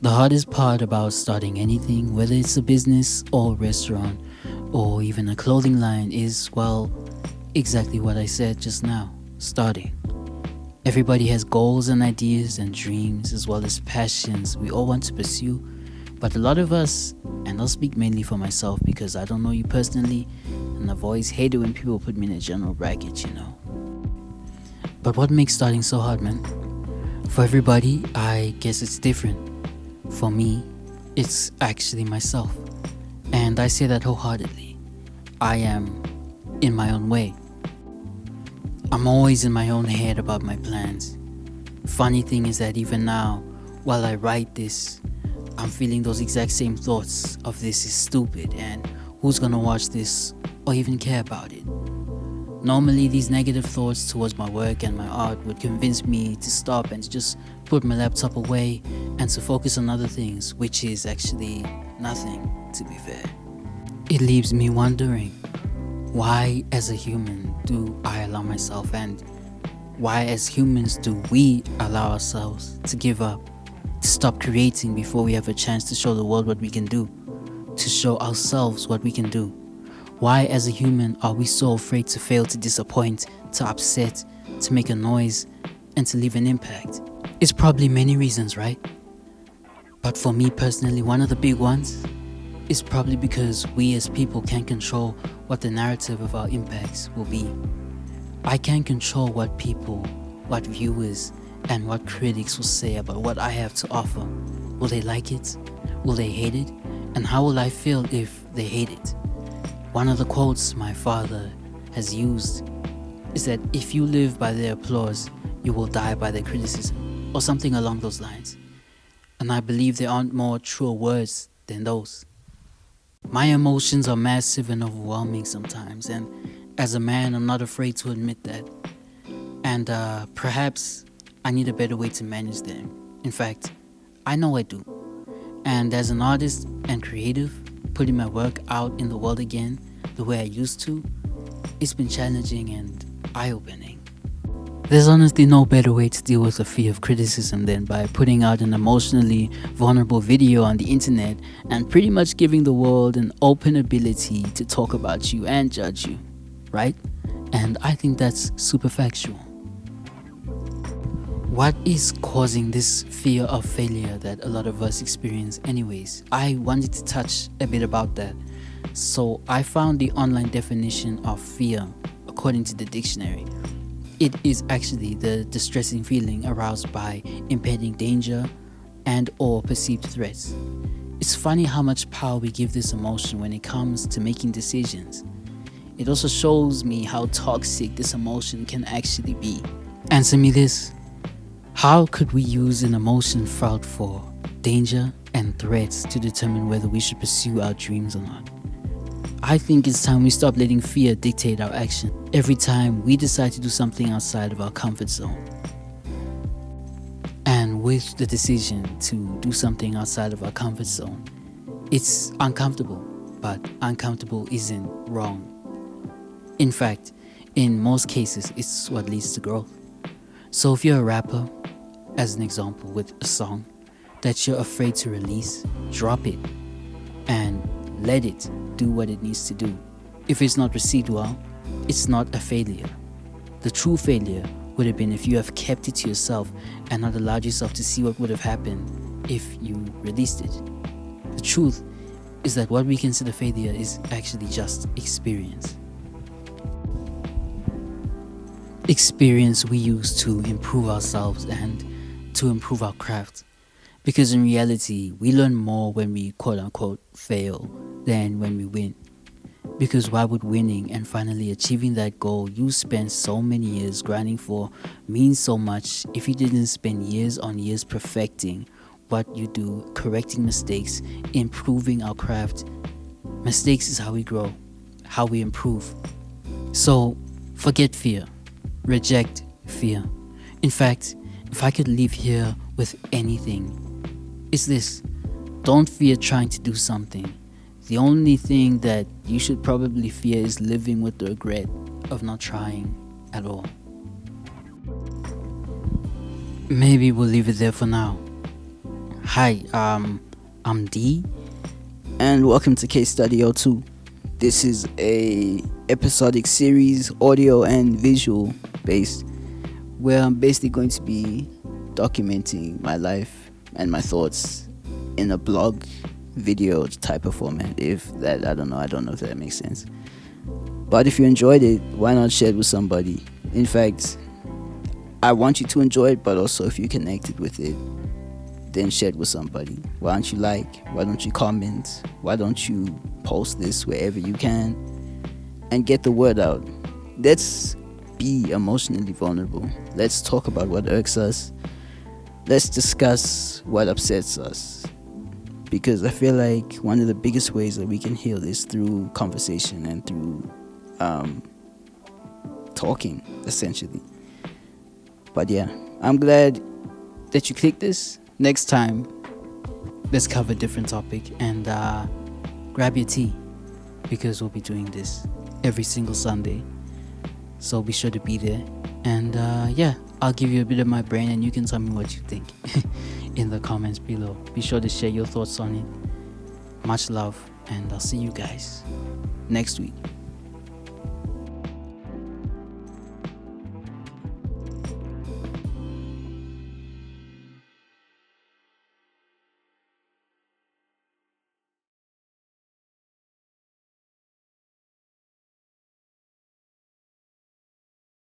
The hardest part about starting anything, whether it's a business or a restaurant or even a clothing line, is, well, exactly what I said just now: starting. Everybody has goals and ideas and dreams as well as passions we all want to pursue, but a lot of us, and I'll speak mainly for myself because I don't know you personally, and I've always hated when people put me in a general bracket. But what makes starting so hard, man? For everybody, I guess it's different. For me, it's actually myself. And I say that wholeheartedly. I am in my own way. I'm always in my own head about my plans. Funny thing is that even now, while I write this, I'm feeling those exact same thoughts of this is stupid and who's gonna watch this or even care about it. Normally, these negative thoughts towards my work and my art would convince me to stop and to just put my laptop away and to focus on other things, which is actually nothing, to be fair. It leaves me wondering, why as a human do I allow myself, and why as humans do we allow ourselves to give up, to stop creating before we have a chance to show the world what we can do, to show ourselves what we can do? Why as a human are we so afraid to fail, to disappoint, to upset, to make a noise, and to leave an impact? It's probably many reasons, right? But for me personally, one of the big ones is probably because we as people can't control what the narrative of our impacts will be. I can't control what people, what viewers, and what critics will say about what I have to offer. Will they like it? Will they hate it? And how will I feel if they hate it? One of the quotes my father has used is that if you live by their applause, you will die by their criticism, or something along those lines. And I believe there aren't more truer words than those. My emotions are massive and overwhelming sometimes, and as a man, I'm not afraid to admit that. And perhaps I need a better way to manage them. In fact, I know I do. And as an artist and creative, putting my work out in the world again the way I used to, it's been challenging and eye-opening. There's honestly no better way to deal with the fear of criticism than by putting out an emotionally vulnerable video on the internet and pretty much giving the world an open ability to talk about you and judge you, right? And I think that's super factual. What is causing this fear of failure that a lot of us experience anyways? I wanted to touch a bit about that. So I found the online definition of fear according to the dictionary. It is actually the distressing feeling aroused by impending danger and or perceived threats. It's funny how much power we give this emotion when it comes to making decisions. It also shows me how toxic this emotion can actually be. Answer me this. How could we use an emotion felt for danger and threats to determine whether we should pursue our dreams or not? I think it's time we stop letting fear dictate our action every time we decide to do something outside of our comfort zone. And with the decision to do something outside of our comfort zone, it's uncomfortable, but uncomfortable isn't wrong. In fact, in most cases, it's what leads to growth. So if you're a rapper, as an example, with a song that you're afraid to release, drop it and let it do what it needs to do. If it's not received well, it's not a failure. The true failure would have been if you have kept it to yourself and not allowed yourself to see what would have happened if you released it. The truth is that what we consider failure is actually just experience. Experience we use to improve ourselves and to improve our craft. Because in reality, we learn more when we quote-unquote fail than when we win. Because why would winning and finally achieving that goal you spent so many years grinding for mean so much if you didn't spend years on years perfecting what you do, correcting mistakes, improving our craft? Mistakes is how we grow, how we improve. So forget fear, reject fear. In fact, if I could leave here with anything, it's this: don't fear trying to do something. The only thing that you should probably fear is living with the regret of not trying at all. Maybe we'll leave it there for now. Hi, I'm D. And welcome to Case Study 02. This is a episodic series, audio and visual based, where I'm basically going to be documenting my life and my thoughts in a blog video type of format. I don't know if that makes sense. But if you enjoyed it, why not share it with somebody? In fact, I want you to enjoy it, but also if you connected with it, then share it with somebody. Why don't you like? Why don't you comment? Why don't you post this wherever you can and get the word out? Let's be emotionally vulnerable. Let's talk about what irks us. Let's discuss what upsets us. Because I feel like one of the biggest ways that we can heal is through conversation and through talking, essentially. But yeah, I'm glad that you clicked this. Next time, let's cover a different topic and grab your tea because we'll be doing this every single Sunday. So be sure to be there. And yeah, I'll give you a bit of my brain and you can tell me what you think in the comments below. Be sure to share your thoughts on it. Much love, and I'll see you guys next week.